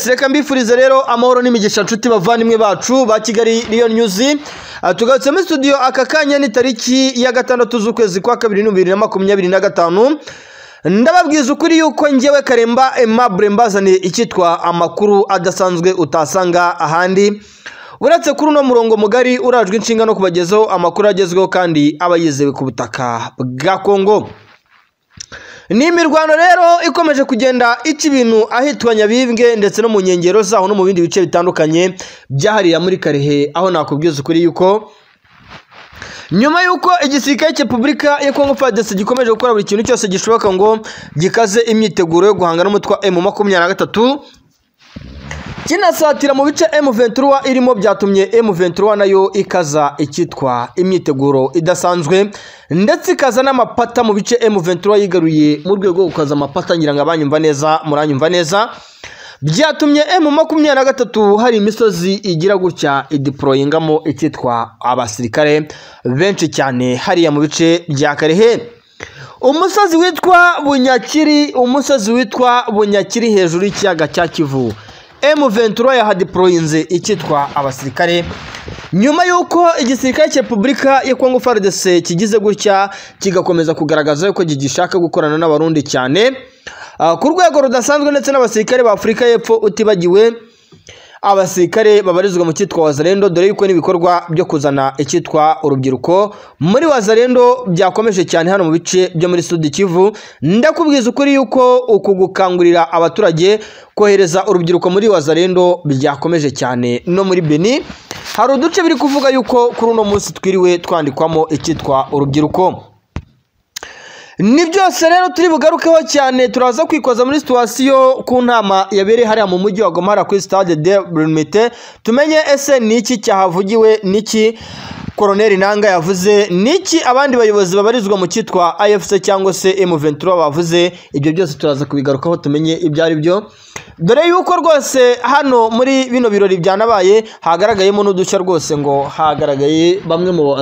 Yes, reka mbifurize rero amahoro n'imigisha nshuti bavandimwe bacu ba Kigali Lion News. Tugarutse muri studio aka kanya ni tariki ya 6 z'ukwezi kwa 2025. Ndababwiza ukuri yuko njyewe Karemba Aimable mbazaniye icyitwa amakuru adasanzwe utasanga ahandi. Uretse kuri uno murongo mugari urajwe inshinga no kubagezaho amakuru agezweho kandi aba yizewe ku butaka bwa Kongo. Ni imirwano rero ikomeje kugenda ica ibintu ahitwa Nyabibwe ndetse no mu nkengero zaho no mu bindi bice bitandukanye byahariya muri Karehe, aho nakubwiza ukuri yuko nyuma yuko igisirikare cya Repubulika ya Kongo FARDC gikomeje gukora buri kintu cyose gishoboka ngo gikaze imyiteguro yo guhangana n'umutwe M23 kinasatira mu bice M23 irimo, byatumye M23 nayo ikaza icyitwa imyiteguro idasanzwe ndetse ikaza n'amapata mu bice M23 yigaruye mu rwego rwo gukaza amapata. Ngira ngo abanyumva neza muranyumva neza. Byatumye M23 hari imisozi igira gutya ideployingamo icyitwa abasirikare benshi cyane hariya mu bice bya Karehe. Umusozi witwa Bunyakiri hejuru y'ikiyaga cya Kivu, M23 yahadeployinze icyitwa abasirikare nyuma yuko igisirikare cya Repubulika ya Kongo FARDC kigize gutya kigakomeza kugaragaza yuko gishaka gukorana n'abarundi cyane ku rwego rudasanzwe ndetse n'abasirikare ba Afurika y'Epfo, utibagiwe abasirikare babarizwa mu cyitwa Wazalendo, dore yuko n'ibikorwa byo kuzana icyitwa urubyiruko muri Wazalendo byakomeje cyane hano mu bice byo muri Sud Kivu. Ndakubwiza ukuri yuko uku gukangurira abaturage kohereza urubyiruko muri Wazalendo byakomeje cyane no muri Beni. Hari uduce biri kuvuga yuko kuri uno munsi twiriwe twandikwamo icyitwa urubyiruko. Ni byose rero turi bugarukeho cyane. Turaza kwikoza muri situation ku ntama yabereye hariya mu mujyi wa Goma kuri Stade de Brumite, tumenye ese niki cyahavugiwe, niki Colonel Nanga yavuze, niki abandi bayobozi babarizwa mu cyitwa AFC cyangwa se M23 bavuze. Ibyo byose turaza kubigarukaho tumenye ibyo ari byo, dore yuko rwose hano muri bino birori byanabaye hagaragayemo n'udushya rwose, ngo hagaragaye bamwe mu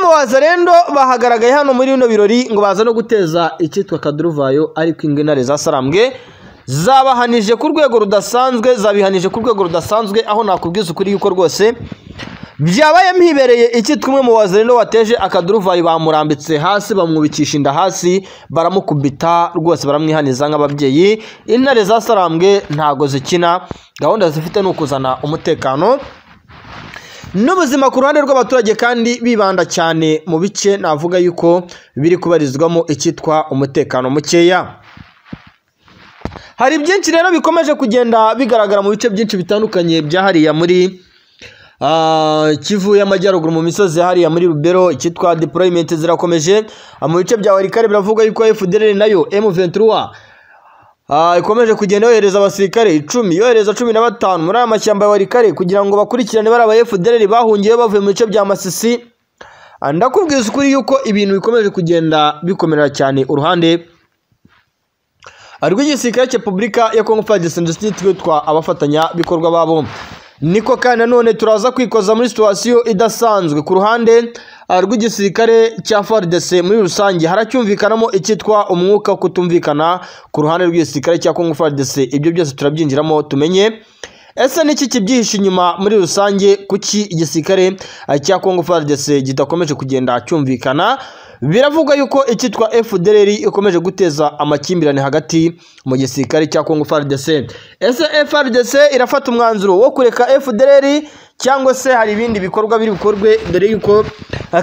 Wazalendo bahagaragaye hano muri bino birori ngo baza no guteza icyitwa kaduruvayo, ariko ingentare za Sarambwe zabihanije ku rwego rudasanzwe, aho nakubwiza ukuri yuko rwose byabaye mpibereye icyitwa umwe mu Wazalendo wateje akaduruvayo, bamurambitse hasi bamwubikisha inda hasi baramukubita rwose baramwihaniza nk'ababyeyi. Intare za Sarambwe ntago zikina, gahunda zifite no kuzana umutekano n'ubuzima ku ruhande rw'abaturage, kandi bibanda cyane mu bice navuga yuko biri kubarizwamo icyitwa umutekano mukeya. Hari byinshi rero bikomeje kugenda bigaragara mu bice byinshi bitandukanye byahariya muri Kivu y'Amajyaruguru, mu misozi hariya muri Rubero. Icyitwa deployment zirakomeje mu bice bya Warikare. Biravuga yuko FDLR nayo M23 ikomeje kugenda yohereza abasirikare 10, yohereza 15 muri aya mashyamba ya Warikare kugira ngo bakurikirane bari aba FDLR bahungiye bavuye mu bice bya Masisi. Ndakubwiza ukuri yuko ibintu bikomeje kugenda bikomerera cyane uruhande rw'igisirikare cya Repubulika ya Kongo FARDC ndetse twitwa abafatanya bikorwa babo. Niko kandi nanone turaza kwikoza muri situation idasanzwe ku ruhande rw'igisirikare cya FARDC muri rusange. Haracyumvikanamo icyitwa umwuka wo kutumvikana ku ruhande rw'igisirikare cya Kongo FARDC. Ibyo byose turabyinjiramo tumenye ese niki kibyihishe inyuma muri rusange, kuki igisirikare cya Kongo FARDC gidakomeje kugenda cyumvikana. Biravuga yuko icyitwa FDLR ikomeje guteza amakimbirane hagati mu gisirikare cya Kongo FARDC. Ese FARDC irafata umwanzuro wo kureka FDLR cyangwa se hari ibindi bikorwa biri bikorwe, dore yuko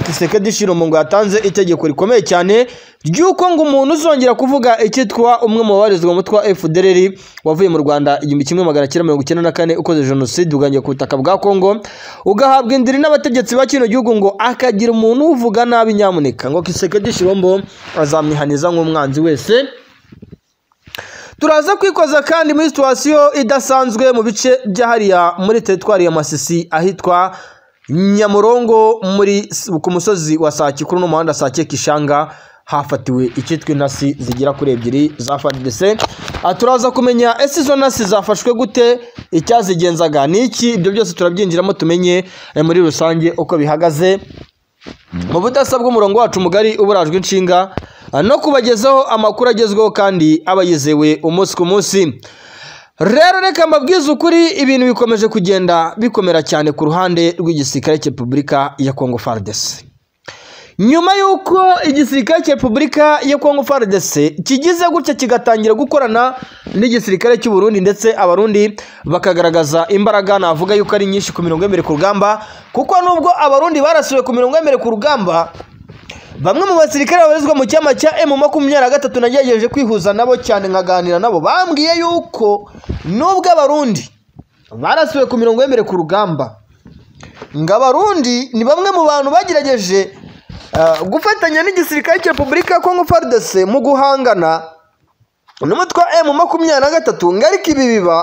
Tshisekedi Tshilombo ngo yatanze itegeko rikomeye cyane ryuko ngo umuntu uzongera kuvuga icyitwa umwe mu babarizwa mu mutwe wa FDLR wavuye mu Rwanda 1994 ukoze jenoside ugangiye ku butaka bwa Kongo ugahabwa indiri n'abategetsi ba kino gihugu, ngo akagira umuntu uvuga nabi, nyamuneka ngo Tshisekedi Tshilombo azamwihaniza nk'umwanzi wese. Turaza kwikoza kandi muri situation idasanzwe mu bice byahariya muri teritwari ya Masisi ahitwa Nyamurongo ku musozi wa Sake kuri no muhanda Sake Kishanga hafatiwe icyitwa intasi zigera kuri 2 za FARDC. Turaza kumenya ese izo ntasi zafashwe gute, icyazigenzaga niki. Ibyo byose turabyinjiramo tumenye muri rusange uko bihagaze mu budasa bw'umurongo wacu mugari uburajwe inshinga no kubagezaho amakuru agezweho kandi aba yizewe umunsi ku munsi. rero reka mbabwize ukuri ibintu bikomeje kugenda bikomera cyane ku ruhande rw'igisirikare cya Repubulika ya Congo FARDC. Nyuma y'uko igisirikare cya Repubulika ya Congo FARDC kigize gutya kigatangira gukorana n'igisirikare cy'u Burundi, ndetse abarundi bakagaragaza imbaraga navuga yuko ari nyinshi ku mirongo y'imbere ku rugamba, kuko nubwo abarundi barasuwe ku mirongo y'imbere ku rugamba, bamwe mu basirikare babarizwa mu cyama cya M23 nagerageje kwihuza nabo cyane nkaganira nabo, bambwiye yuko nubwo abarundi barasuwe ku mirongo y'imbere ku rugamba, ngo abarundi ni bamwe mu bantu bagerageje gufatanya n'igisirikare cya Repubulika ya Congo FARDC mu guhangana n'umutwe wa M23, ngo ariko ibi biba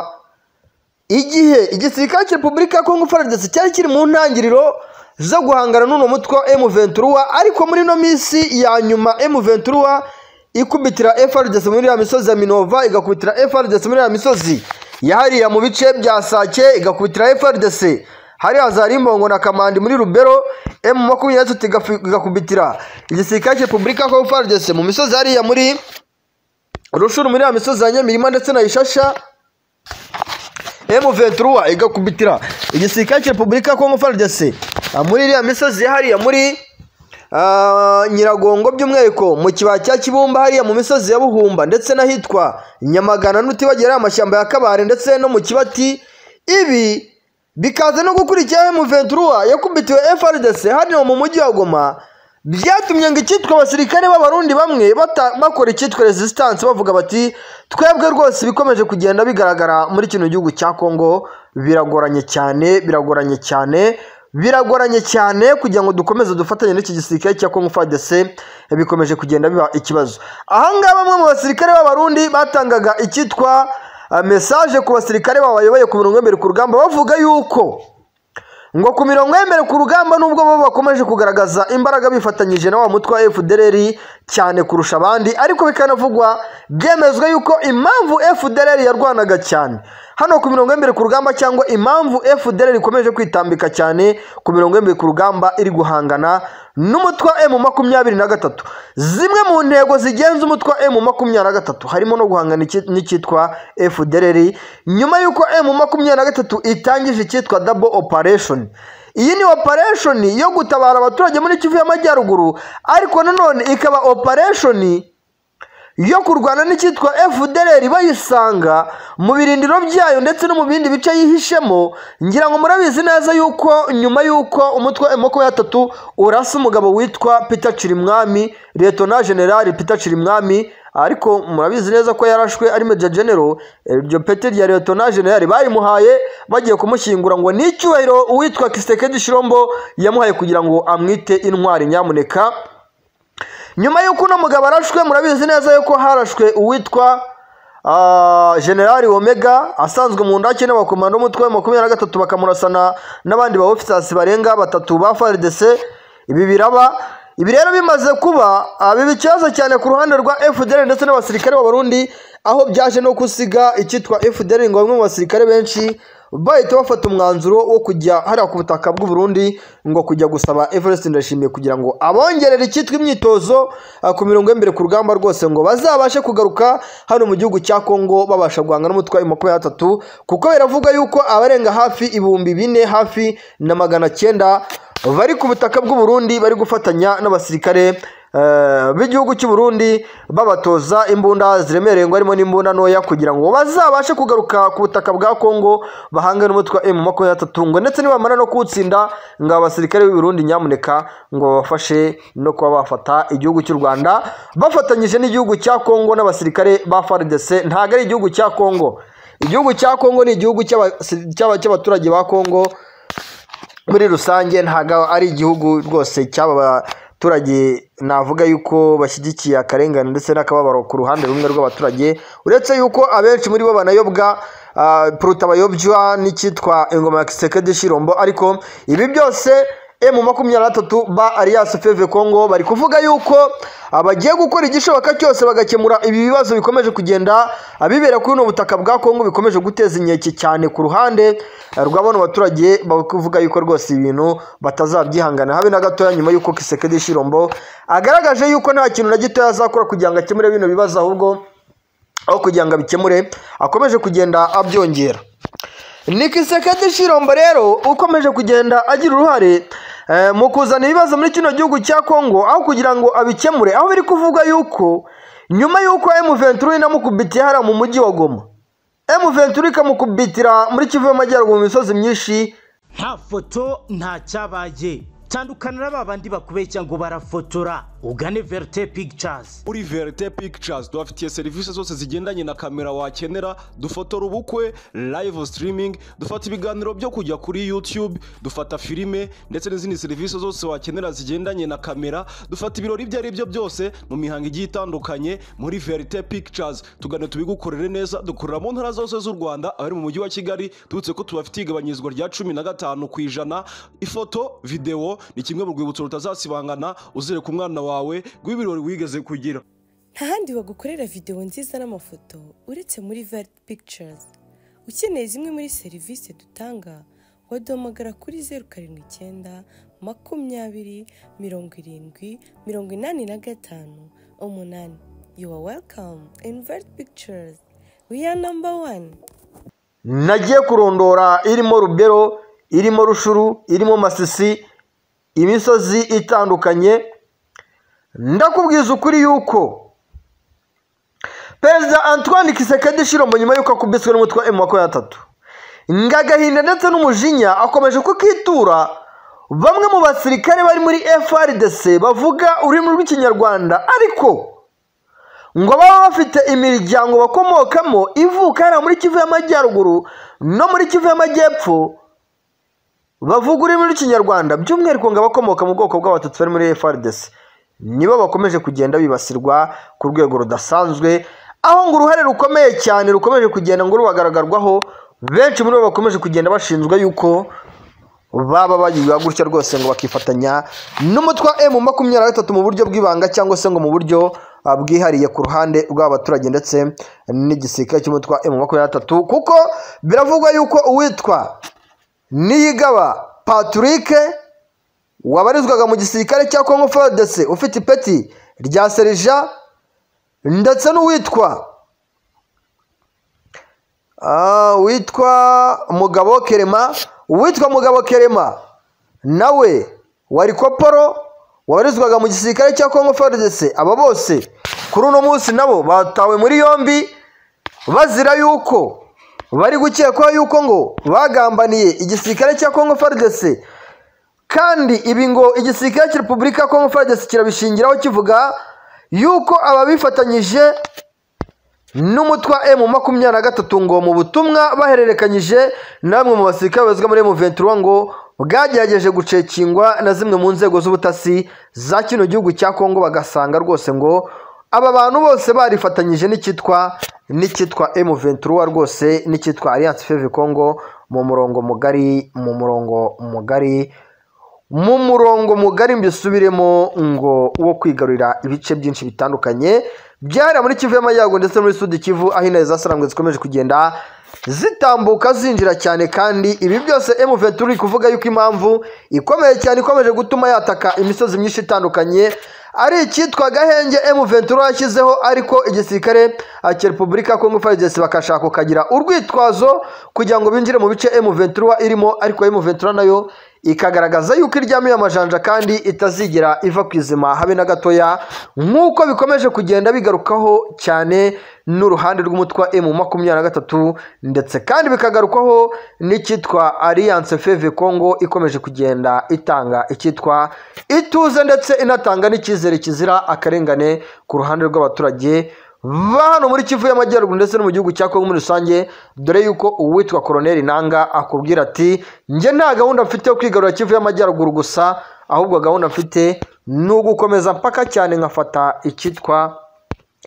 igihe igisirikare cya Repubulika ya Congo FARDC cyari kiri mu ntangiriro zo guhangana n'uno mutwe wa M23, ariko muri no minsi ya nyuma M23 ikubitira FARDC muri ya misozi ya Minova, igakubitira FARDC muri ya misozi yahariya mu bice bya Sake, igakubitira FARDC hari Hazarimbongo na Kamandi muri Rubero, M23 igakubitira igisirikare cya Repubulika ya Congo FARDC mu misozi hariya muri Rushuru muri ya misozi ya Nyamirima ndetse na Ishasha. M23 igakubitira igisirikare cya Repubulika ya Congo FARDC muri iriya misozi hariya muri Nyiragongo, by'umwihariko mu kibaya cya Kibumba hariya mu misozi ya Buhumba, ndetse n'ahitwa Nyamagana n'utibagera amashyamba ya Kabare ndetse no mu Kibati. Ibi bikaza no gukurikira M23 yakubitiwe FARDC hano mu mujyi wa Goma, byatumye ngo icyitwa abasirikare b'abarundi bamwe bakora icyitwa resistance, bavuga bati twebwe rwose bikomeje kugenda bigaragara muri kino gihugu cya Congo biragoranye cyane kugira ngo dukomeze dufatanye n'iki gisirikare cya Congo FARDC, bikomeje kugenda biba ikibazo. Ahangaba bamwe mu basirikare b'abarundi batangaga icyitwa message ku basirikare babayoboye ku mirongo y'imbere ku rugamba, bavuga yuko ngo ku mirongo y'imbere ku rugamba nubwo bo bakomeje kugaragaza imbaraga bifatanyije na wa mutwe wa FDLR cyane kurusha abandi, ariko bikanavugwa byemezwa yuko impamvu FDLR yarwanaga cyane hano ku mirongo y'imbere ku rugamba, cyangwa impamvu FDLR ikomeje kwitambika cyane ku mirongo y'imbere ku rugamba iri guhangana n'umutwe wa M23, zimwe mu ntego zigenza umutwe wa M23 harimo no guhangana n'icyitwa FDLR, nyuma y'uko M23 itangije icyitwa double operation. Iyi ni operation yo gutabara abaturage muri Kivu y'Amajyaruguru, ariko nanone ikaba operation yo kurwana n'icyitwa FDLR bayisanga mu birindiro byayo ndetse no mu bindi bice yihishemo. Ngira ngo murabizi neza yuko nyuma yuko umutwe wa M23 urasa umugabo witwa Peter Chirimwami, Lieutenant General Peter Chirimwami, ariko murabizi neza ko yarashwe ari Major General. Iryo pete rya Lieutenant General bayimuhaye bagiye kumushyingura, ngo ni icyubahiro uwitwa Kisekedi Shirombo yamuhaye kugira ngo amwite intwari nyamuneka. Nyuma y'uko uno mugabo arashwe, murabizi neza yuko harashwe uwitwa General Omega asanzwe mu ndake n'abakomando umutwe wa 23 bakamurasana n'abandi ba officers barenga 3 ba FARDC. Ibi rero bimaze kuba bibi ikibazo cyane ku ruhande rwa FDLR ndetse n'abasirikare b'abarundi, aho byaje no gusiga icyitwa FDLR ngo bamwe mu basirikare benshi bahita bafata umwanzuro wo kujya hariya ku butaka bw'u Burundi ngo kujya gusaba Everest Ndashimiye kugira ngo abongerere icyitwa imyitozo ku mirongo y'imbere ku rugamba, rwose ngo bazabashe kugaruka hano mu gihugu cya Congo babasha guhangana n'umutwe wa M23, kuko biravuga yuko abarenga hafi 4,000 hafi na 900 bari ku butaka bw'u Burundi bari gufatanya n'abasirikare b'igihugu cy'u Burundi babatoza imbunda ziremereye, ngo harimo n'imbunda ntoya, kugira ngo bazabashe kugaruka ku butaka bwa Congo bahangane n'umutwe wa M23, ngo ndetse nibamara no kuwutsinda ngo abasirikare b'u Burundi nyamuneka ngo babafashe no kuba bafata igihugu cy'u Rwanda bafatanyije n'igihugu cya Congo n'abasirikare ba FARDC. Ntago ari igihugu cya Congo, igihugu cya Congo ni igihugu cy'abaturage ba Congo muri rusange, ntago ari igihugu rwose cy'abaturage navuga yuko bashyigikiye akarengane ndetse n'akababaro ku ruhande rumwe rw'abaturage, uretse yuko abenshi muri bo banayobwa puruta bayobywa n'icyitwa ingoma ya Kisekedi Shirombo. Ariko ibi byose M23 ba Alliance Fleuve Congo bari kuvuga yuko abagiye gukora igishoboka cyose bagakemura ibi bibazo bikomeje kugenda abibera kuri no butaka bwa Congo, bikomeje guteza inkeke cyane ku ruhande rw'abano baturage, bakuvuga yuko rwose ibintu batazabyihangana habe na gatoya, nyuma yuko Kisekedi Shirombo agaragaje yuko nta kintu na gito yazakora kugira ngo akemure bino bibazo, ahubwo aho kugira ngo abikemure akomeje kugenda abyongera. ni Kisekedi Chilombo rero ukomeje kugenda agira uruhare mu kuzana ibibazo muri kino gihugu cya Kongo, aho kugira ngo abikemure, aho biri kuvuga yuko nyuma yuko M23 inamukubitiye hariya mu mujyi wa Goma, M23 ikamukubitira muri Kivu y'Amajyaruguru mu misozi myinshi, nta foto nta cyabaye. Tandukana n'abandi bakubeshya ngo barafotora, ugane Verite Pictures. Muri Verite Pictures dufitiye serivisi zose zigendanye na kamera wakenera, dufotora ubukwe, live streaming, dufata ibiganiro byo kujya kuri YouTube, dufata filime ndetse n'izindi serivisi zose wakenera zigendanye na kamera, dufata ibirori ibyo ari byo byose mu mihango igiye itandukanye. Muri Verite Pictures tugane tubigukorere neza, dukorera mu ntara zose z'u Rwanda, abari mu mujyi wa Kigali tubutse ko tubafitiye igabanyizwa rya 15% ifoto video ni kimwe mu rwibutso rutazasibangana uzereka umwana wawe rw'ibirori wigeze kugira. nta handi bagukorera video nziza n'amafoto uretse muri Verite Pictures. ukeneye zimwe muri serivisi dutanga waduhamagara kuri 079 20 70 85 8. You are welcome in Verite Pictures. We are number 1. nagiye kurondora irimo Rubero, irimo Rushuru, irimo Masisi, imisozi itandukanye. Ndakubwiza ukuri yuko Perezida Antoine Kisekedi Chilombo nyuma yuko akubiswe n'umutwe wa M23 ngagahinda ndetse n'umujinya akomeje kukitura bamwe mu basirikare bari muri FARDC bavuga ururimi rw'ikinyarwanda, ariko ngo baba bafite imiryango bakomokamo ivuka hariya muri Kivu y'Amajyaruguru no muri Kivu y'Amajyepfo bavuga ururimi rw'ikinyarwanda, by'umwihariko ngo abakomoka mu bwoko bw'abatutsi bari muri FARDC nibo bakomeje kugenda bibasirwa ku rwego rudasanzwe, aho ngo uruhare rukomeye cyane rukomeje kugenda ngo rubagaragarwaho. Benshi muri bo bakomeje kugenda bashinzwa yuko baba bagiye gutya rwose ngo bakifatanya n'umutwe wa M23 mu buryo bw'ibanga cyangwa se ngo mu buryo bwihariye ku ruhande rw'abaturage ndetse n'igisirikare cy'umutwe wa M23, kuko biravugwa yuko uwitwa Niyigaba Patrick wabarizwaga mu gisirikare cya Congo FARDC ufite ipeti rya serija, ndetse n'uwitwa Mugabo Kerema nawe wari koporo wabarizwaga mu gisirikare cya Congo FARDC. aba bose kuri uno munsi nabo batawe muri yombi bazira yuko bari gukekwa yuko ngo bagambaniye igisirikare cya Congo FARDC, kandi ibi ngo igisirikare cya Repubulika ya Congo FARDC kirabishingiraho kivuga yuko ababifatanyije n'umutwe wa M23 ngo mu butumwa bahererekanyije namwe mu basirikare bazwa muri M23 ngo bwagerageje gucekingwa na zimwe mu nzego z'ubutasi za kino gihugu cya Congo, bagasanga rwose ngo aba bantu bose barifatanyije n'ikitwa M23 rwose n'ikitwa Alliance Fleuve Congo mu murongo mugari mbisubiremo ngo wo kwigarurira ibice byinshi bitandukanye byari muri Kivu y'Amajyaruguru ndetse muri Sud Kivu, aho intare zasarangwe zikomeje kugenda zitambuka zinjira cyane. kandi ibi byose M23 kuvuga yuko impamvu ikomeye cyane ikomeje gutuma yataka imisozi myinshi itandukanye ari icyitwa Gahenge M23 yashyizeho, ariko igisirikare cya Repubulika ya Congo FARDC bakashaka kukagira urwitwazo kugira ngo binjire mu bice M23 irimo, ariko M23 nayo ikagaragaza yuko iryamiye amajanja kandi itazigera iva ku izima habe na gatoya, nk'uko bikomeje kugenda bigarukaho cyane n'uruhande rw'umutwe wa M23 ndetse kandi bikagarukwaho n'icyitwa Alliance Fleuve Congo ikomeje kugenda itanga icyitwa ituze ndetse inatanga n'icyizere kizira akarengane ku ruhande rw'abaturage hano muri Kivu y'Amajyaruguru ndetse no mu gihugu cya Kongo muri rusange, dore yuko uwitwa Colonel Nanga akubwira ati njye nta gahunda mfite yo kwigarura Kivu y'Amajyaruguru gusa, ahubwo gahunda mfite ni ugukomeza mpaka cyane nkafata icyitwa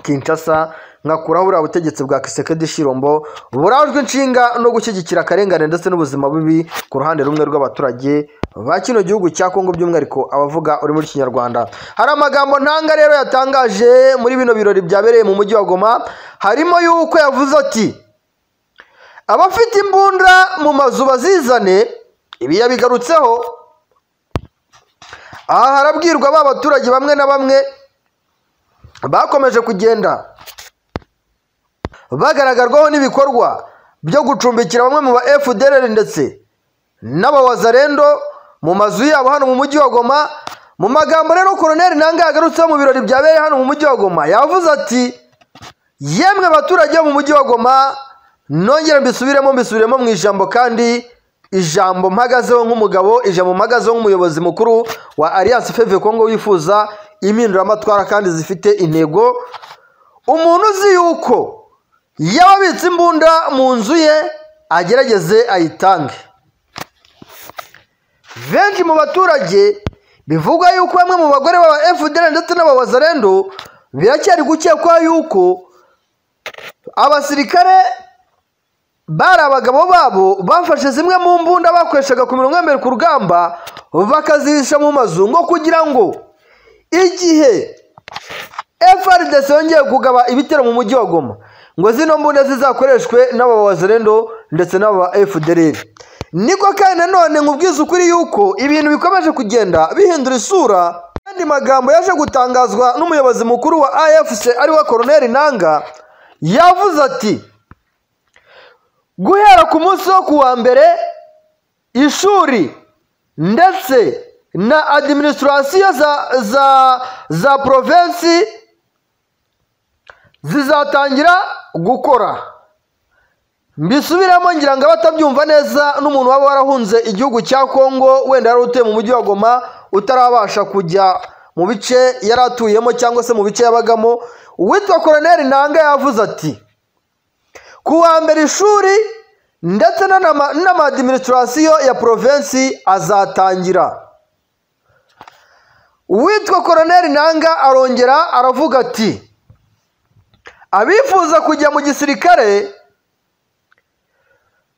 Kinshasa, nkakuraho buriya butegetsi bwa Kisekedi Chilombo burajwe inshinga no gushyigikira akarengane ndetse n'ubuzima bubi ku ruhande rumwe rw'abaturage ba kino gihugu cya Kongo, by'umwihariko abavuga uri muri Kinyarwanda. Hari amagambo Ntanga rero yatangaje muri bino birori byabereye mu mujyi wa Goma, harimo yuko yavuze ati abafite imbunda mu mazu bazizane. Ibi yabigarutseho aha harabwirwa ba baturage bamwe na bamwe bakomeje kugenda bagaragarwaho n'ibikorwa byo gucumbikira bamwe mu ba FDLR ndetse n'abawazarendo mu mazu yabo hano mu mujyi wa Goma. Mu magambo rero Colonel Nanga yagarutseho mu birori byabereye hano mu mujyi wa Goma, yavuze ati yemwe abaturage bo mu mujyi wa Goma, nongera mbisubiremo mu ijambo, kandi ijambo mpagazeho nk'umugabo, ijambo mpagazeho nk'umuyobozi mukuru wa Alliance Fleuve Congo wifuza impinduramatwara kandi zifite intego. Umuntu uzi yuko yababitse imbunda mu nzu ye agerageze ayitange. Benshi mu baturage bivugwa yuko bamwe mu bagore baba FDL ndetse n'abawazarendo biracyari gukekwa yuko abasirikare bari abagabo babo bafashe zimwe mu mbunda bakoreshaga ku mirongo y'ambere ku rugamba bakazihisha mu mazu ngo kugira ngo igihe FARDC yongeye kugaba ibitero mu mujyi wa Goma ngo zino mbunda zizakoreshwe n'abawazarendo ndetse n'aba FDL. Niko kandi nanone nkubwiza ukuri yuko ibintu bikomeje kugenda bihindura isura. Kandi magambo yaje gutangazwa n'umuyobozi mukuru wa AFC ari wa Colonel Nanga, yavuze ati guhera ku munsi wo kuwa mbere ishuri ndetse na administration za province zizatangira gukora. Mbisubiramo ngira ngo abatabyumva neza, n'umuntu waba warahunze igihugu cya Kongo wenda yari utuye mu mujyi wa Goma utarabasha kujya mu bice yaratuyemo cyangwa se mu bice yabagamo, uwitwa Colonel Nanga yavuze ati kuwa mbere ishuri ndetse n'amadministration ya province azatangira. Uwitwa Colonel Nanga arongera aravuga ati abifuza kujya mu gisirikare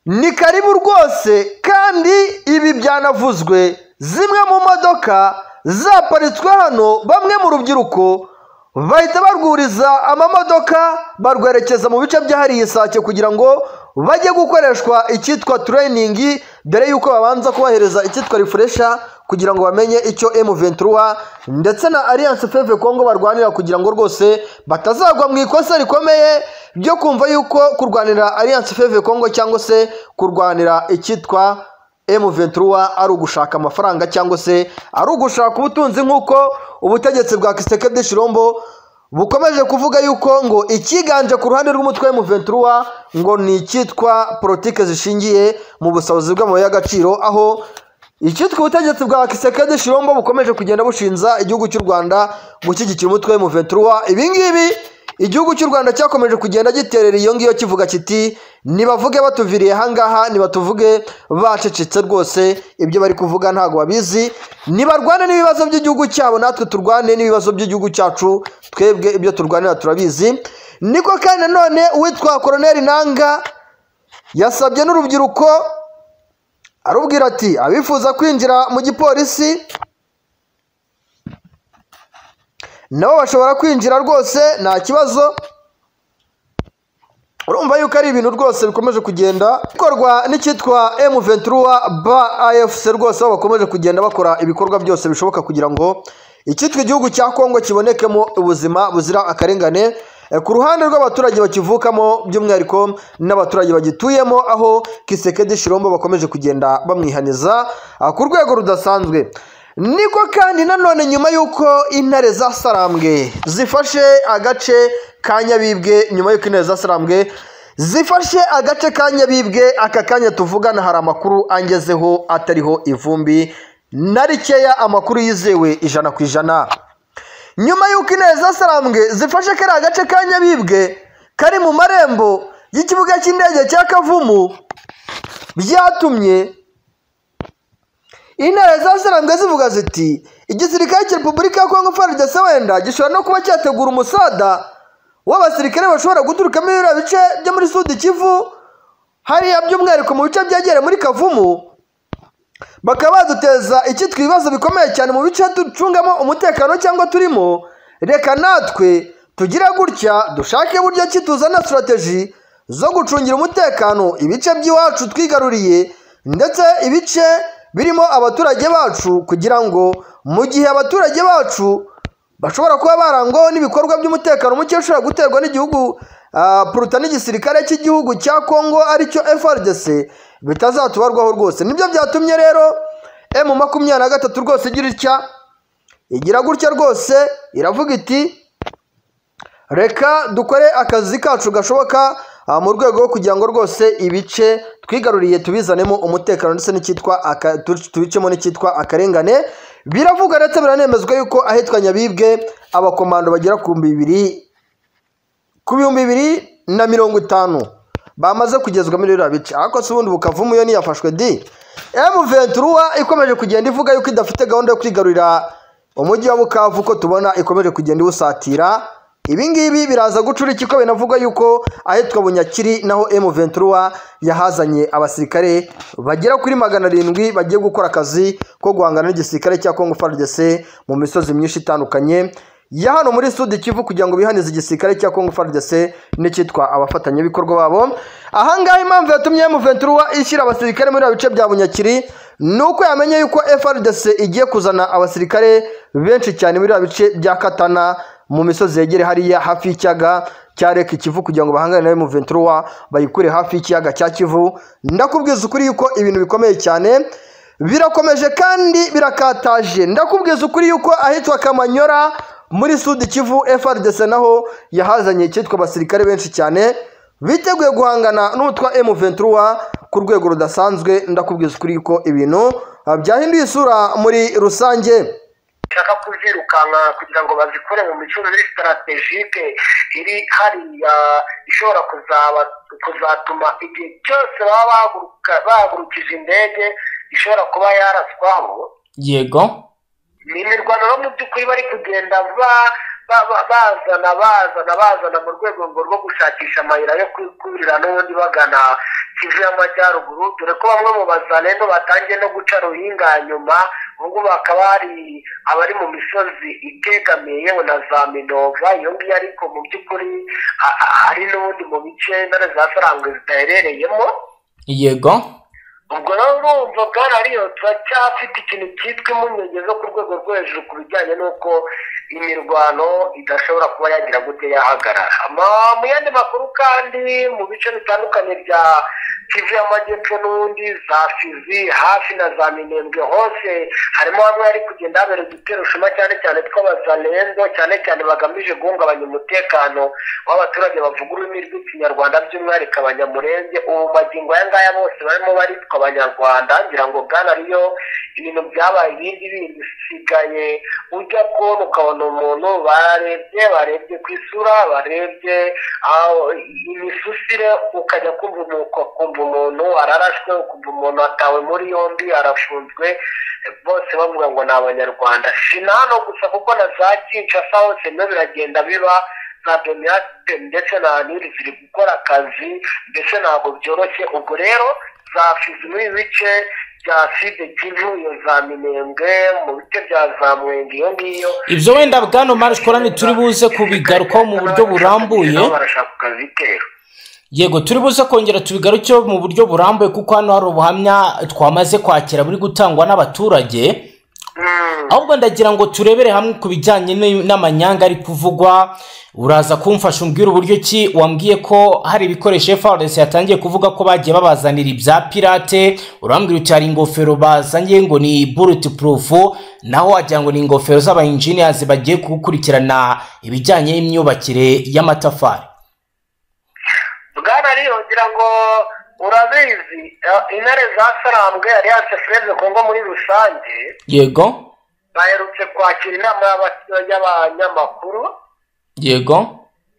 ni karibu rwose, kandi ibi byanavuzwe zimwe mu modoka zaparitswe hano, bamwe mu rubyiruko bahita barwuriza amamodoka barwerekeza mu bice byahariye Sake kugira ngo bajye gukoreshwa icyitwa training, dore yuko babanza kubahereza icyitwa refresher kugira ngo bamenye icyo M23 ndetse na Alliance Fleuve Congo barwanira, kugira ngo rwose batazagwa mu ikosa rikomeye byo kumva yuko kurwanira Alliance Fleuve Congo cyangwa se kurwanira icyitwa M23 ari ugushaka amafaranga cyangwa se ari ugushaka ubutunzi, nk'uko ubutegetsi bwa Kisekedi Shirombo bukomeje kuvuga yuko ngo ikiganje ku ruhande rw'umutwe M23 ngo ni icyitwa politike zishingiye mu busabuzi bw'amabuye y'agaciro, aho icyitwa ubutegetsi bwa Kisekedi Shirombo bukomeje kugenda bushinza igihugu cy'u Rwanda gushyigikira umutwe M23. Ibingibi igihugu cy'u Rwanda cyakomeje kugenda giterera iyo ngiyo kivuga kiti nibavuge batuviriye hangaha, nibatuvuge bacecetse, rwose ibyo bari kuvuga ntago babizi, nibarwane n'ibibazo by'igihugu cyabo natwe turwane n'ibibazo by'igihugu cyacu, twebwe ibyo turwanira turabizi. Niko kandi nanone uwitwa Colonel Nanga yasabye n'urubyiruko arubwira ati abifuza kwinjira mu gipolisi nabo bashobora kwinjira rwose nta kibazo. Urumva yuko ari ibintu rwose bikomeje kugenda bikorwa n'icyitwa M23 ba AFC, rwose aho bakomeje kugenda bakora ibikorwa byose bishoboka kugira ngo icyitwa igihugu cya Kongo kibonekemo ubuzima buzira akarengane ku ruhande rw'abaturage bakivukamo, by'umwihariko n'abaturage bagituyemo, aho Kisekedi Shirombo bakomeje kugenda bamwihaniza ku rwego rudasanzwe. Niko kandi nanone nyuma yuko intare za Sarambwe zifashe agace ka Nyabibwe, nyuma yuko intare za Sarambwe zifashe agace ka Nyabibwe, aka kanya tuvugana hari amakuru angezeho atariho ivumbi na rikeya, amakuru yizewe 100%. Nyuma yuko intare za Sarambwe zifashe kari agace ka Nyabibwe kari mu marembo y'ikibuga cy'indege cya Kavumu, byatumye intare za Sarambwe zivuga ziti igisirikare cya Repubulika ya Kongo FARDC wenda gishobora no kuba cyategura umusada w'abasirikare bashobora guturukamo ibiro bice byo muri Sud Kivu, hariya by'umwihariko mu bice byagera muri Kavumu, bakaba baduteza icyitwa ibibazo bikomeye cyane mu bice ducungamo umutekano cyangwa turimo. Reka natwe tugira gutya dushake buryo ki tuzana strategy zo gucungira umutekano ibice by'iwacu twigaruriye ndetse ibice birimo abaturage bacu, kugira ngo mu gihe abaturage bacu bashobora kuba barangwaho n'ibikorwa by'umutekano muke ushobora guterwa n'igihugu puruta n'igisirikare cy'igihugu cya Kongo aricyo FARDC bitazatubarwaho rwose. Nibyo byatumye rero M23 rwose igira gutya rwose iravuga iti reka dukore akazi kacu gashoboka mu rwego rwo kugira ngo rwose ibice twigaruriye tubizanemo umutekano ndetse n'icyitwa tubicemo n'icyitwa akarengane. Biravuga ndetse biranemezwa yuko ahitwa Nyabibwe abakomando bagera ku 2,250 bamaze kugezwa muri rero bice. Ariko se ubundi bukavumu yo niyafashwe di M23 ikomeje kugenda ivuga yuko idafite gahunda yo kwigarurira umujyi wa Bukavu, ko tubona ikomeje kugenda iwusatira. Ibingibi biraza gucura ikiko binavuga yuko ahitwa Bunyakiri naho M23 yahazanye abasirikare bagera kuri 700 bagiye gukora akazi ko guhangana n'igisirikare cya Congo FARDC mu misozi myinshi itandukanye ya hano muri Sud Kivu kugira ngo bihanize igisirikare cya Congo FARDC n'icyitwa abafatanyabikorwa babo. Ahangaha impamvu yatumye M23 ishyira abasirikare muri bice bya Bunyakiri nuko yamenye yuko FARDC igiye kuzana abasirikare benshi cyane muri bice bya Katana mu misozi yegere hariya hafi y'icyaga cya Lake Kivu kugira ngo bahangane na M23 bayikure hafi y'icyaga cya Kivu. Ndakubwiza ukuri yuko ibintu bikomeye cyane birakomeje kandi birakataje. Ndakubwiza ukuri yuko ahitwa Kamanyora muri Sud Kivu FARDC naho yahazanye icyitwa abasirikare benshi cyane biteguye guhangana n'umutwa M23 ku rwego rudasanzwe. Ndakubwiza ukuri yuko ibintu byahinduye isura muri rusange. Shaka kuzirukanka kugira ngo bazikore mu mico strategique iri hariya ishobora kuzatuma igihe cyose bahagurukije indege ishobora kuba yaraswaho. Yego, ni imirwano no mu by'ukuri bari kugenda bazana mu rwego rwo gushakisha amayira yo kurira n'ubundi bagana Kivu y'Amajyaruguru, dore ko bamwe mu bazalendo batangiye no guca ruhinga nyuma. Ubwo bakaba hari abari mu misozi itegamiye yewe na za Minova iyo ngiyo, ariko mu by'ukuri hari n'ubundi mu bice intare za Sarangwe zitaherereyemo. yego, ubwo rero urumva bwana ariyo turacyafite ikintu cyitwa impungenge zo ku rwego rwo hejuru ku bijyanye n'uko imirwano idashobora kuba yagira gute yahagarara. Mu yandi makuru kandi mu bice bitandukanye bya Kivu y'Amajyepfo n'ubundi za Fizi hafi na za Minembwe hose harimo bamwe ari kugenda habera igitero shuma cyane cyane tw'abazalendo cyane cyane bagamije guhungabanya umutekano w'abaturage bavuga ururimi rw'ikinyarwanda by'umwihariko abanyamurenge. Ubu magingo aya ngaya bose barimo baritwa abanyarwanda. Ngira ngo bwana ariyo ibintu byabaye ibindi bisigaye ujya kubona ukabona umuntu barebye ku isura, barebye imisusire, ukajya kumva umuntu ararashwe, ukumva umuntu atawe muri yombi arafunzwe, bose bavuga ngo ni abanyarwanda. Si na hano gusa kuko na za Kinshasa hose no biragenda biba na Donate ndetse na Nili ziri gukora akazi, mbese ntabwo byoroshye. Ubwo rero za Fizi muri bice bya Sud Kivu, iyo za Minembwe mu bice bya za Mwenge iyo ngiyo, ibyo wenda bwana Omar Shkorani turi buze kubigarukaho mu buryo burambuye. barashaka kukazitera. Yego, turi buze kongera tubigarukeho mu buryo burambuye kuko hano hari ubuhamya twamaze kwakira buri gutangwa n'abaturage. Ahubwo ndagira ngo turebere hamwe ku bijyanye n'amanyanga ari kuvugwa. Uraza kumfasha umbwira uburyo ki wambwiye ko hari ibikoresho FARDC yatangiye kuvuga ko bagiye babazanira ibya pirate. Urambwira uti hari ingofero bazanye ngo ni bulletproof, naho wagira ngo ni ingofero z'aba engineers bagiye gukurikirana ibijyanye n'imyubakire y'amatafari. Bwana ariyo ngira ngo urabizi intare za Sarambwe Alliance Fleuve Congo muri rusange. Yego, baherutse kwakira inama y'abanyamakuru. yego,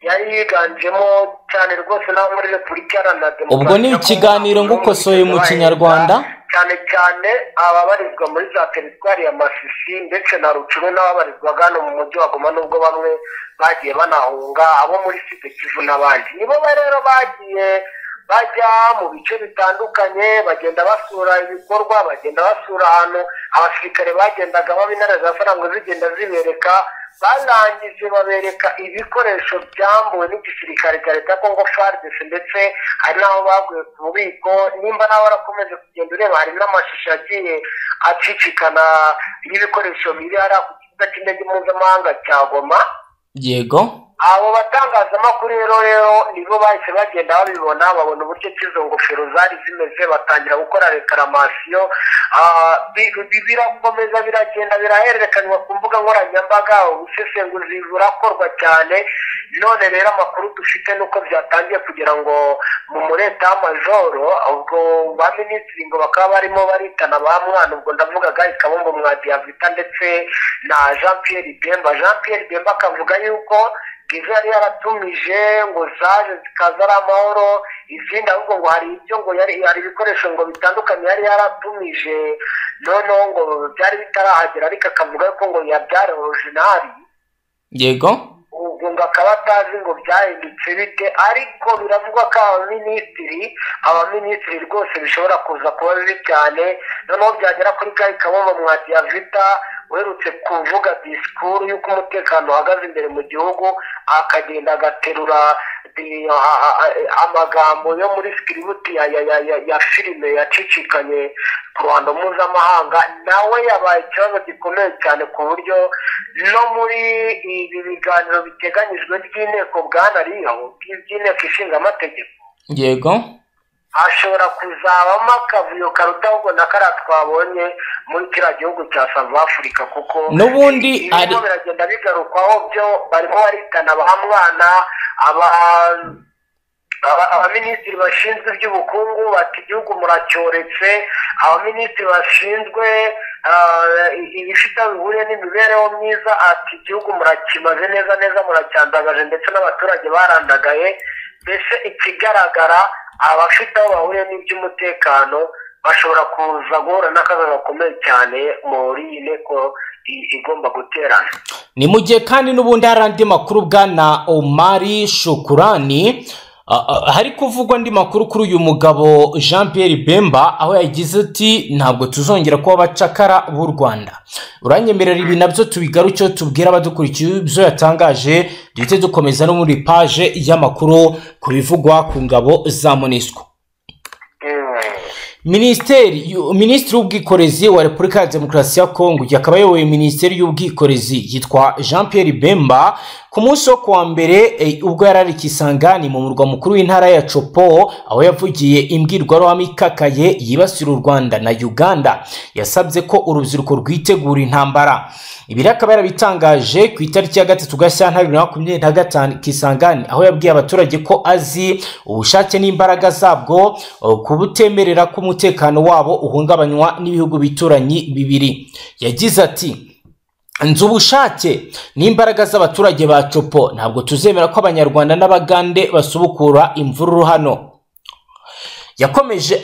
yari yiganjemo cyane rwose n'abo muri Repubulika Iharanira Demokarasi. ubwo ni ikiganiro ngukosoye mu kinyarwanda, cyane cyane ababarizwa muri za teritwari ya Masisi ndetse na Rucuru n'ababarizwaga hano mu mujyi wa Goma, nubwo bamwe bagiye banahunga, abo muri Sud Kivu n'abandi. Nibo rero bagiye bajya mu bice bitandukanye, bagenda basura ibikorwa, bagenda basura ahantu abasirikare bagendaga baba intare za Sarangwe zigenda zibereka. Barangije babereka ibikoresho byambuwe n'igisirikare cya leta ya Congo FARDC, ndetse hari n'aho baguye ku bubiko. Nimba nawe warakomeje kugenda ureba, hari n'amashusho agiye acicikana y'ibikoresho biri hariya ku kibuga cy'indege mpuzamahanga cya Goma. yego, abo batangazamakuru rero nibo bahise bagenda babibona babona uburyo izo ngofero zari zimeze batangira gukora reklaramasiyo birakomeza biragenda birahererekanywa ku mbuga nkoranyambaga ubusesenguzi burakorwa cyane none rero amakuru dufite nuko byatangiye kugira ngo mu mureta majoro ubwo ba minisitiri ngo bakaba barimo baritana ba mwana ubwo ndavuga Guy Kabombo Mwadiavita ndetse na Jean Pierre Bemba akavuga yuko izo yari yaratumije ngo zaje zikaza ari amahoro izindi ahubwo ngo hari ibyo ngo hari ibikoresho ngo bitandukanye yari yaratumije noneho ngo byari bitarahagera ariko akavuga ko ngo yabyara originali yego ubwo ngo akaba atazi ngo byahindutse bite ariko biravugwa ko abaminisitiri rwose bishobora kuza kuba bibi cyane noneho byagera kuri Guy Kabombo Mwadiavita uherutse kuvuga disikuru y'uko umutekano uhagaze imbere mu gihugu akagenda agaterura amagambo yo muri sikiributi ya filime yacicikanye ku ruhando mpuzamahanga nawe yabaye ikibazo gikomeye cyane ku buryo no muri ibi biganiro biteganyijwe by'inteko bwanariho by'inteko ishinga amategeko yego hashobora kuzabamo akavuyo karuta ahubwo na kariya twabonye muri kiriya gihugu cya South Africa kuko n'ubundi biragenda bigarukwaho byo barimo baritana abahamwana abaminisitiri bashinzwe iby'ubukungu bati igihugu muracyoretse abaminisitiri bashinzwe ibifite aho bihuriye n'imibereho myiza ati igihugu murakimaze neza muracyandagaje ndetse n'abaturage barandagaye mbese ikigaragara abafite aho bahuriye n'iby'umutekano bashobora kuza guhura n'akazi gakomeye cyane muri iyi nteko igomba guterana. Ni mu gihe kandi n'ubundi hari andi makuru bwana Omari Shukurani hari kuvugwa andi makuru kuri uyu mugabo Jean Pierre Bemba aho yagize ati ntabwo tuzongera kuba abacakara b'u Rwanda. Uranyemerera ibi nabyo tubigarucyo tubwira abadukurikiye ibyo yatangaje ndetse dukomeza no muri page y'amakuru ku bivugwa ku ngabo za MONUSCO. Minisitiri w'ubwikorezi wa Repubulika ya Demokarasi ya Kongo yakaba ayoboye Minisiteri y'ubwikorezi yitwa Jean Pierre Bemba ku munsi wo kuwa mbere ubwo yarari Kisangani mu murwa mukuru w'intara ya Chopo aho yavugiye imbwirwaruhame ikakaye yibasira u Rwanda na Uganda yasabye ko urubyiruko rwitegura intambara. Ibi akaba yarabitangaje ku itariki ya 3 Gashyantare 2025 Kisangani aho yabwiye abaturage ko azi ubushake n'imbaraga zabwo kubutemerera ko umutekano wabo uhungabanywa n'ibihugu bituranyi bibiri. Yagize ati nzi ubushake n'imbaraga z'abaturage ba Chopo ntabwo tuzemera ko abanyarwanda n'abagande basubukura imvururu hano. Yakomeje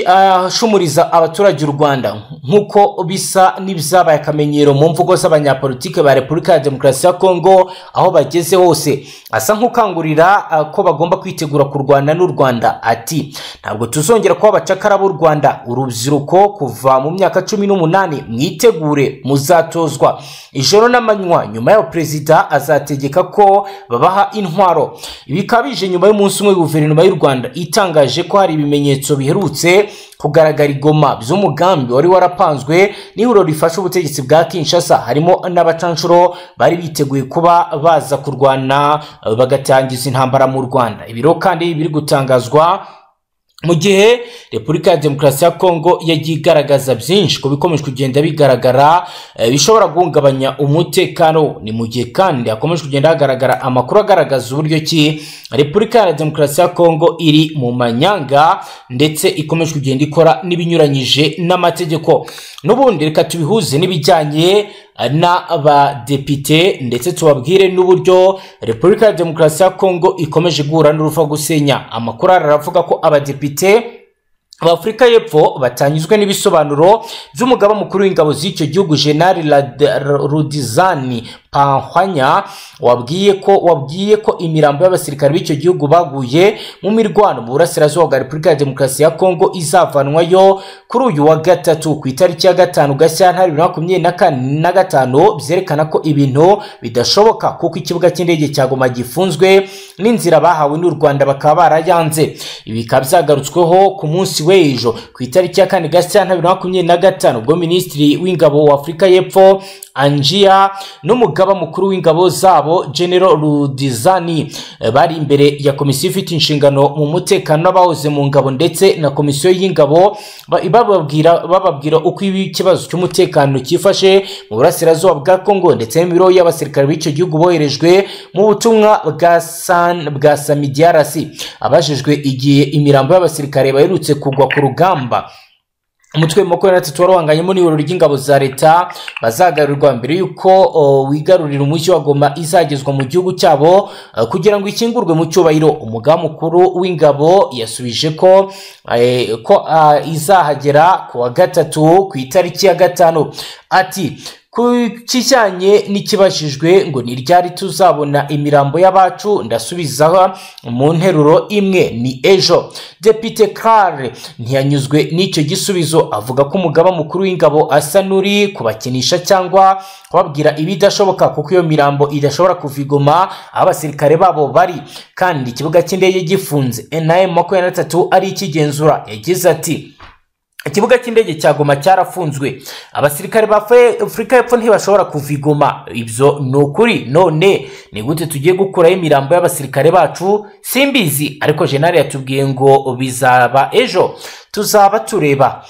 ashumuriza abaturage u Rwanda nkuko bisa n'ibyabaye akamenyero mu mvugo z'abanyapolitike ba Repubulika ya Demokarasi ya Kongo aho bageze hose asa nk'ukangurira ko bagomba kwitegura kurwana n'u Rwanda. Ati ntabwo tuzongera kuba abacakara b'u Rwanda, urubyiruko kuva mu myaka 18 mwitegure muzatozwa ijoro n'amanywa nyuma ya perezida azategeka ko babaha intwaro. Ibi kabije nyuma y'umunsi umwe guverinoma y'u Rwanda itangaje ko hari ibimenyetso biherutse kugaragara igoma by'umugambi wari warapanzwe n'ihuriro rifasha ubutegetsi bwa Kinshasa harimo n'abacanshuro bari biteguye kuba baza kurwana bagatangiza intambara mu Rwanda. Ibiro kandi biri gutangazwa mu gihe Repubulika ya Demokarasi ya Kongo yagiye igaragaza byinshi ko bikomeje kugenda bigaragara bishobora guhungabanya umutekano. Ni mu gihe kandi akomeje kugenda hagaragara amakuru agaragaza uburyo ki Repubulika ya Demokarasi ya Kongo iri mu manyanga ndetse ikomeje kugenda ikora n'ibinyuranyije n'amategeko. N'ubundi reka tubihuze n'ibijyanye n'abadepite ndetse tubabwire n'uburyo Repubulika ya Demokarasi ya Kongo ikomeje guhura n'uruva gusenya. Amakuru aravuga ko abadepite Afrika y'Epfo batanyuzwe n'ibisobanuro by'umugaba mukuru w'ingabo z'icyo gihugu General Rudizani Panhwanya wabwiye ko imirambo y'abasirikare b'icyo gihugu baguye mu mirwano mu burasirazuba bwa Repubulika ya Demokarasi ya Kongo izavanwayo kuri uyu wa gatatu ku itariki ya 5 Gashyantare 2025 byerekana ko ibintu bidashoboka kuko ikibuga cy'indege cya Goma gifunzwe n'inzira bahawe n'u Rwanda bakaba barayanze. Ibi bikaba byagarutsweho ku munsi w'ejo ku itariki ya 4 Gashyantare 2025 ubwo Minisitiri w'ingabo wa Afrika y'Epfo Anjia n'umugaba mukuru w'ingabo zabo General Rudizani bari imbere ya komisiyo ifite inshingano mu mutekano n'abahoze mu ngabo ndetse na komisiyo y'ingabo bababwira uko ikibazo cy'umutekano cyifashe mu burasirazuba bwa Kongo ndetse n'imibiro y'abasirikare b'icyo gihugu boherejwe mu butumwa bwa Samidiarasi. Abajijwe igihe imirambo y'abasirikare baherutse kugwa ku rugamba umutwe M23 warwanganyemo n'ibiro ry'ingabo za leta bazagarurirwa mbere yuko wigarurira umujyi wa Goma izagezwa mu gihugu cyabo kugira ngo ikingurwe mu cyubahiro. Umugaba mukuru w'ingabo yasubije ko izahagera ku wa gatatu ku itariki ya 5. Ati ku kijyanye n'ikibashijwe ngo ni ryari tuzabona imirambo y'abacu, ndasubiza mu nteruro imwe, ni ejo. Depite Clare ntiyanyuzwe n'icyo gisubizo, avuga ko umugaba mukuru w'ingabo asa n'uri kubakinisha cyangwa kubabwira ibidashoboka kuko iyo mirambo idashobora kuva i Goma aho abasirikare babo bari kandi ikibuga cy'indege gifunze. M23 ari ikigenzura. Yagize ati ikibuga cy'indege cya Goma cyarafunzwe, abasirikare ba Afurika y'Epfo ntibashobora kuva i Goma. Ibyo ni ukuri. None ni gute tugiye gukuraho imirambo y'abasirikare bacu? Simbizi, ariko General yatubwiye ngo bizaba ejo, tuzaba tureba.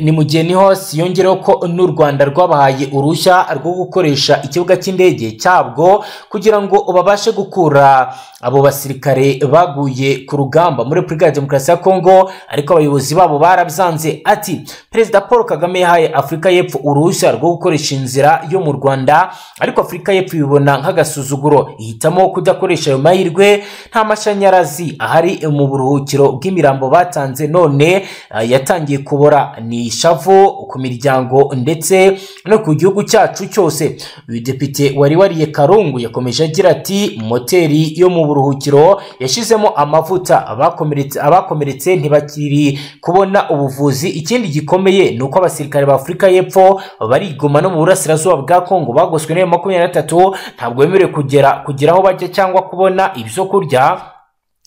Ni mu gihe niho yongereho ko n'u Rwanda rwabahaye uruhushya rwo gukoresha ikibuga cy'indege cyabwo kugira ngo babashe gukura abo basirikare baguye ku rugamba muri Repubulika ya Demokarasi ya Kongo, ariko abayobozi babo barabyanze. Ati Perezida Paul Kagame yahaye Afurika y'Epfo uruhushya rwo gukoresha inzira yo mu Rwanda, ariko Afurika y'Epfo ibibona nk'agasuzuguro, ihitamo kudakoresha ayo mahirwe. Nta mashanyarazi ahari mu buruhukiro bw'imirambo batanze, none yatangiye kubora. Ni ishavu ku miryango ndetse no ku gihugu cyacu cyose. Uyu depite wari wariye Karungu yakomeje agira ati moteri yo mu buruhukiro yashizemo amavuta, abakomeretse ntibakiri kubona ubuvuzi. Ikindi gikomeye ni uko abasirikare ba Afurika y'Epfo barigoma no mu burasirazuba bwa Kongo bagoswe na M23 ntabwo bemerewe kugera aho bajya cyangwa kubona ibyo kurya.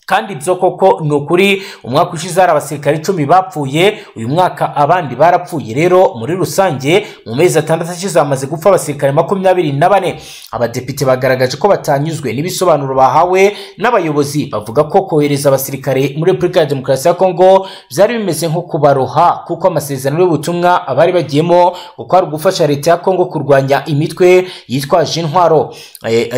Kandi ibyo koko ni ukuri. Umwaka ushize hari abasirikare 10 bapfuye, uyu mwaka abandi barapfuye. Rero muri rusange mu mezi 6 ashize hamaze gupfa abasirikare 24. Abadepite bagaragaje ko batanyuzwe n'ibisobanuro bahawe n'abayobozi, bavuga ko kohereza abasirikare muri Repubulika ya Demokarasi ya Kongo byari bimeze nko kubaroha, kuko amasezerano y'ubutumwa abari bagiyemo uko gufasha leta ya Kongo kurwanya imitwe yitwaje intwaro.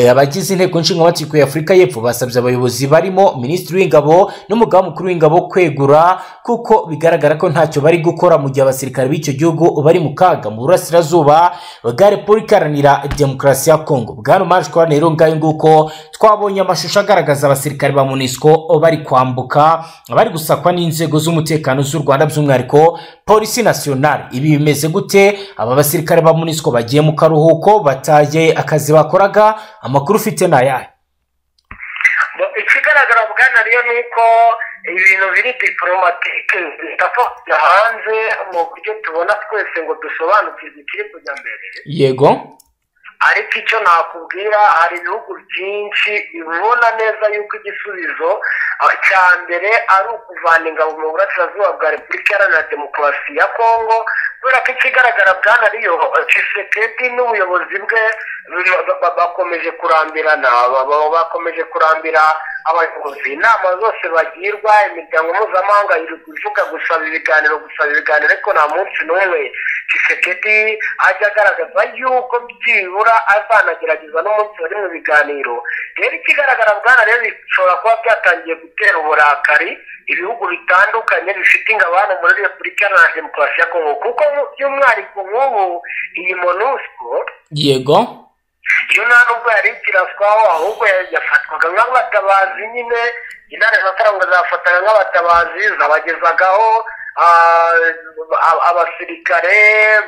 Abagize inteko nshingamategeko ya Afurika y'Epfo basabye abayobozi barimo Minisitiri w'Ingabo n'umugaba mukuru w'ingabo kwegura, kuko bigaragara ko ntacyo bari gukora mu gihe abasirikare b'icyo gihugu bari mu kaga mu burasirazuba bwa Repubulika Iharanira Demokarasi ya Kongo. Bwana Marsh kwa rero ngayo nguko twabonye amashusho agaragaza abasirikare ba MONUSCO bari kwambuka, bari gusakwa n'inzego z'umutekano z'u Rwanda by'umwihariko Polisi Nationale. Ibi bimeze gute? Aba basirikare ba MONUSCO bagiye mu karuhuko, bataye akazi bakoraga? Amakuru ufite nayahe? Ikigaragara bwana rero ni uko ibintu biri diplomatike bitafata hanze mu buryo tubona twese ngo dusobanukirwe ikiri kujya mbere. Yego, ariko icyo nakubwira, hari ibihugu byinshi bibona neza yuko igisubizo cya mbere ari ukuvana ingabo mu burasirazuba bwa Repubulika Iharanira Demokarasi ya Kongo, kubera ko ikigaragara bwana riyo Tshisekedi n'ubuyobozi bwe bakomeje kurambirana, bakomeje kurambira abayobozi. Inama zose bagirwa, imiryango mpuzamahanga iri kuvuga gusaba ibiganiro, ariko nta munsi n'umwe Tshisekedi ajya agaragaza yuko byibura azanagerageza n'umunsi bari mu biganiro. Rero ikigaragara bwana rero bishobora kuba byatangiye gutera uburakari ibihugu bitandukanye bifite ingabo hano muri Repubulika Iharanira Demokarasi ya Kongo, kuko by'umwihariko nk'ubu iyi MONUSCO, yego, iyo nta nubwo yari ikiraswaho, ahubwo yafatwaga nk'abatabazi. Nyine intare z'amafaranga zafataga nk'abatabazi, zabagezagaho abasirikare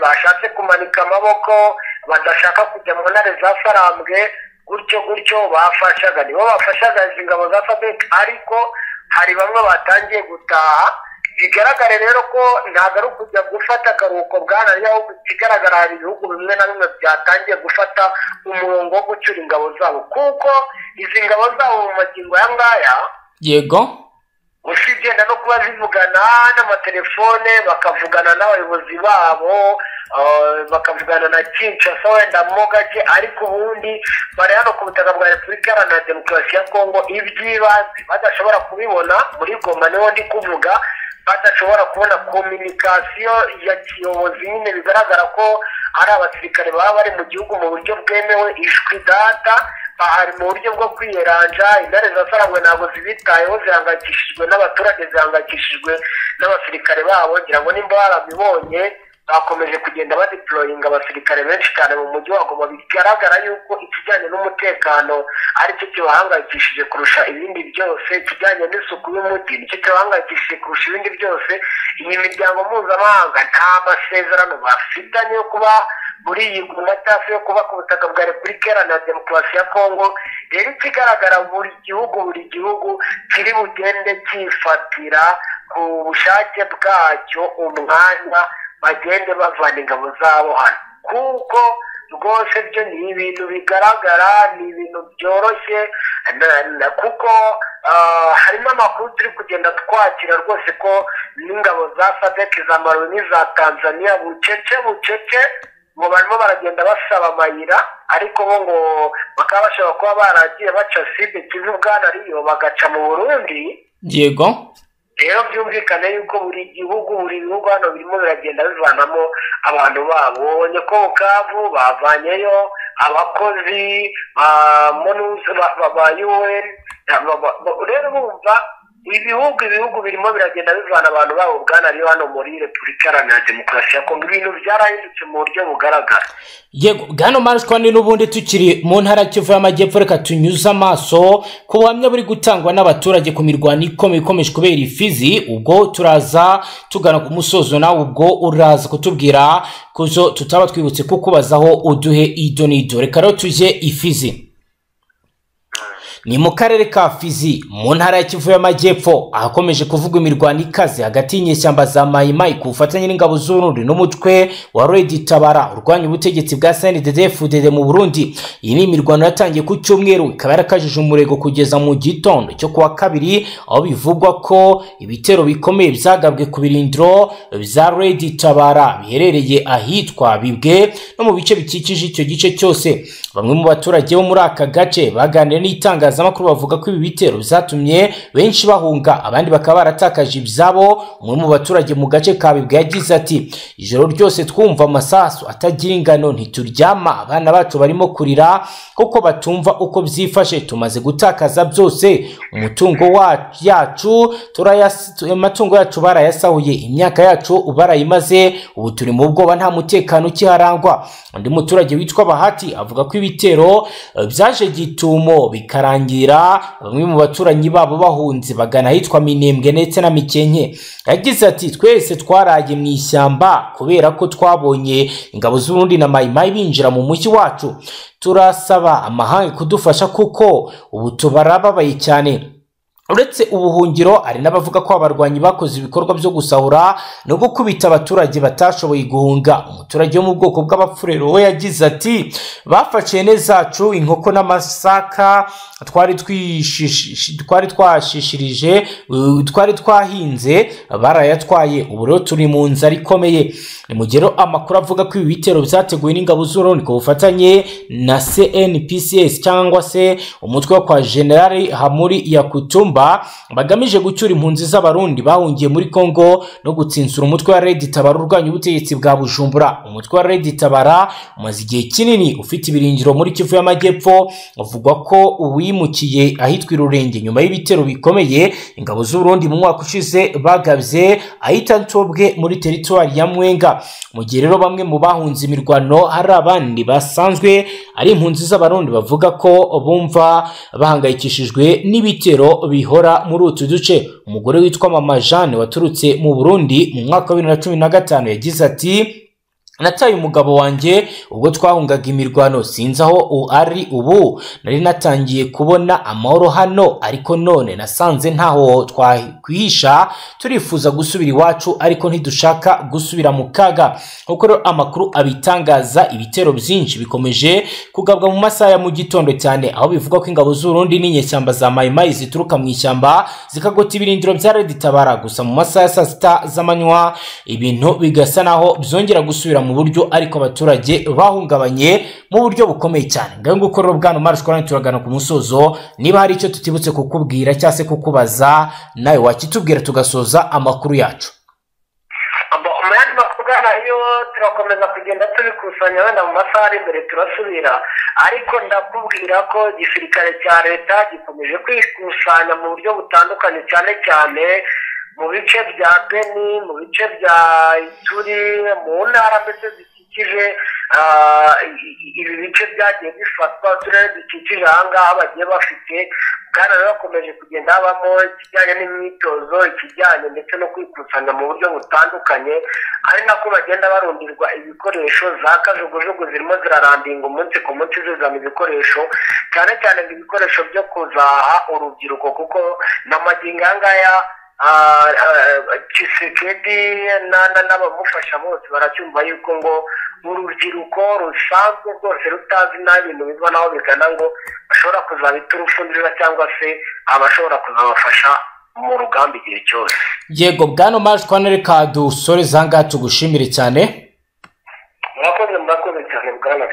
bashatse kumanika amaboko, badashaka kujya mu ntare za Sarambwe, gutyo bafashaga, nibo bafashaga izi ngabo za SADC. Ariko hari bamwe batangiye gutaha. Bigaragare rero ko ntabwo ari ukujya gufata akaruhuko bwana, ahubwo ikigaragara hari ibihugu bimwe na bimwe byatangiye gufata umurongo wo gucyura ingabo zabo, kuko izi ngabo zabo mu magingo aya ngaya, yego, usibye no kuba zivugana n'amatelefone, bakavugana n'abayobozi babo bakavugana na Kinshasa wenda mo gake, ariko ubundi bari hano ku butaka bwa Repubulika Iharanira Demokarasi ya Kongo iby'ibanze badashobora kubibona muri Goma, niho ndi kuvuga, badashobora kubona kominikasiyo ya kiyobozi nyine, bigaragara ko ari abasirikare baba bari mu gihugu mu buryo bwemewe, ishwi data bahari mu buryo bwo kwiyeranja. Intare za Sarangwe ntabwo zibitayeho, zihangayikishijwe n'abaturage, zihangayikishijwe n'abasirikare babo. ngira ngo nimba barabibonye, bakomeje kugenda badeployinga abasirikare benshi cyane mu mujyi wa Goma, bigaragara yuko ikijyanye n'umutekano aricyo kibahangayikishije kurusha ibindi byose. Ikijyanye n'isuku y'umuti nicyo kibahangayikishije kurusha ibindi byose. Iyi miryango mpuzamahanga nta masezerano bafitanye yo kuba muri iyi Goma cyangwa yo kuba ku butaka bwa Repubulika Iharanira Demokarasi ya Kongo. Rero ikigaragara, buri gihugu kiri bugende cyifatira ku bushake bwacyo umwanya bagende bavana ingabo zabo hano, kuko rwose byo ni ibintu bigaragara, ni ibintu byoroshye, kuko harimo amakuru turi kugenda twakira rwose ko n'ingabo za SADC, za Malawi n'iza Tanzania bucece ngo barimo baragenda basaba amayira, ariko bo ngo bakaba bashobora kuba baragiye baca Sud Kivu, Bwana Riyo, bagaca mu Burundi. Yego, rero byumvikane yuko buri bihugu hano birimo biragenda bivanamo abantu babo. Ubonye ko Bukavu bavanyeyo abakozi ba UN. Rero bumva ibihugu birimo biragenda bivana abantu babo, Bwana Riyo, hano muri Repubulika Iharanira Demokarasi ya Kongo. Ibintu byarahindutse mu buryo bugaragara. yego Bwana Marshkwani, n'ubundi tukiri mu ntara Kivu y'Amajyepfo, reka tunyuze amaso ku buhamya buri gutangwa n'abaturage ku mirwano ikomeye ikomeje kubera Ifizi. Ubwo turaza tugana ku musozo, nawe ubwo uraza kutubwira kuzo tutaba twibutse kukubazaho uduhe idonido. Reka rero tujye Ifizi. Ni mu karere ka Fizi mu ntara ya Kivu y'Amajyepfo, ahakomeje kuvugwa imirwano ikaze hagati y'inyeshyamba za Mai Mai ku bufatanye n'ingabo z'Uburundi n'umutwe wa Red Tabara urwanya ubutegetsi bwa CNDD-FDD mu Burundi. Iyi ni imirwano yatangiye ku cyumweru, ikaba yarakajije umurego kugeza mu gitondo cyo kuwa kabiri, aho bivugwa ko ibitero bikomeye byagabwe ku birindiro bya Red Tabara biherereye ahitwa Bibwe no mu bice bikikije icyo gice cyose. Bamwe mu baturage bo muri aka gace baganiriye n'itangazamakuru bavuga ko ibi bitero byatumye benshi bahunga, abandi bakaba baratakaje ibyabo. Umwe mu baturage mu gace ka Bibwe yagize ati, ijoro ryose twumva amasasu atagira ingano, ntituryama, abana bacu barimo kurira kuko batumva uko byifashe, tumaze gutakaza byose, amatungo yacu barayasahuye, imyaka yacu barayimaze, ubu turi mu bwoba, nta mutekano ukiharangwa. Undi muturage witwa Bahati avuga ko ibitero byaje gitumo bikarangira bamwe mu baturanyi babo bahunze bagana ahitwa Minembwe ndetse na Mikenke. Yagize ati, twese twaraye mu ishyamba kubera ko twabonye ingabo z'Uburundi na Mai Mai binjira mu mujyi wacu. Turasaba amahanga kudufasha kuko ubu tubarababaye cyane. Uretse ubuhungiro, ari n'abavuga ko abarwanyi bakoze ibikorwa byo gusahura no gukubita abaturage batashoboye guhunga. Umuturage wo mu bwoko bw'abapfurero we yagize ati, bafashe neza zacu, inkoko n'amasaka twari twahinze barayatwaye, ubu rero turi mu nzara ikomeye. Ni mu gihe amakuru avuga ko ibi bitero byateguwe n'ingabo z'Uburundi ku bufatanye na CNPCS cyangwa se umutwe wa kwa General Hamuri Yakutumba bagamije gucyura impunzi z'abarundi bahungiye muri Kongo no gutsinsura umutwe wa Red Tabara urwanya ubutegetsi bwa Bujumbura. Umutwe wa Red Tabara umaze igihe kinini ufite ibirindiro muri Kivu y'Amajyepfo, uvugwa ko uwimukiye ahitwa Irurenge nyuma y'ibitero bikomeye ingabo z'Uburundi mu mwaka ushize bagabye ahita Ntobwe muri teritwari ya Mwenga. Mu gihe rero bamwe mu bahunze imirwano hari abandi basanzwe ari impunzi z'abarundi bavuga ko bumva bahangayikishijwe n'ibitero bihora muri utu duce. Umugore witwa Mama Jeanne waturutse mu Burundi mu mwaka wa 2015 yagize ati, nataye umugabo wanjye ubwo twahungaga imirwano, sinzi aho ari ubu, nari natangiye kubona amahoro hano, ariko none nasanze ntaho twakwihisha, turifuza gusubira iwacu ariko ntidushaka gusubira mu kaga. Kuko amakuru abitangaza, ibitero byinshi bikomeje kugabwa mu masaha ya mu gitondo cyane, aho bivuga ko ingabo z'Uburundi n'inyeshyamba za Mai Mai zituruka mu ishyamba zikagota ibirindiro bya Red Tabara. Gusa mu masaha ya saa sita z'amanywa ibintu bigasa naho byongera gusubira mu buryo ariko abaturage bahungabanye mu buryo bukomeye cyane. Ngaho nguko rero bwana Omar Shukran, turagana ku musozo. Niba hari icyo tutibutse kukubwira cyangwa se kukubaza, nawe wakitubwira tugasoza amakuru yacu. Umuyandi makuru nayo turakomeza kugenda tubikusanya, wenda mu masaha ari imbere turasubira, ariko ndakubwira ko igisirikare cya leta gikomeje kwikusanya mu buryo butandukanye, cyane cyane mu bice bya Beni, mu bice bya Ituri, mu ntara mbese zikikije ibi bice byagiye bifatwa, uturere dukikije aha ngaha bagiye bafite. Kandi rero bakomeje kugenda habamo ikijyanye n'imyitozo, ikijyanye ndetse no kwikusanya mu buryo butandukanye, ari nako bagenda barundirwa ibikoresho. Za kajugujugu zirimo zirarandinga umunsi ku munsi zizana ibikoresho, cyane cyane ngo ibikoresho byo kuzaha urubyiruko, kuko n'amagingo aya ngaya Tshisekedi n'abamufasha bose baracyumva yuko ngo urubyiruko rusanzwe rwose rutazi n'ibintu biva naho bigana ngo bashobora kuzabita urufundira cyangwa se abashobora kuzabafasha mu rugamba igihe cyose. Yego bwana Omar Shukran, reka dusore zanga tugushimire cyane. Murakoze cyane bwana.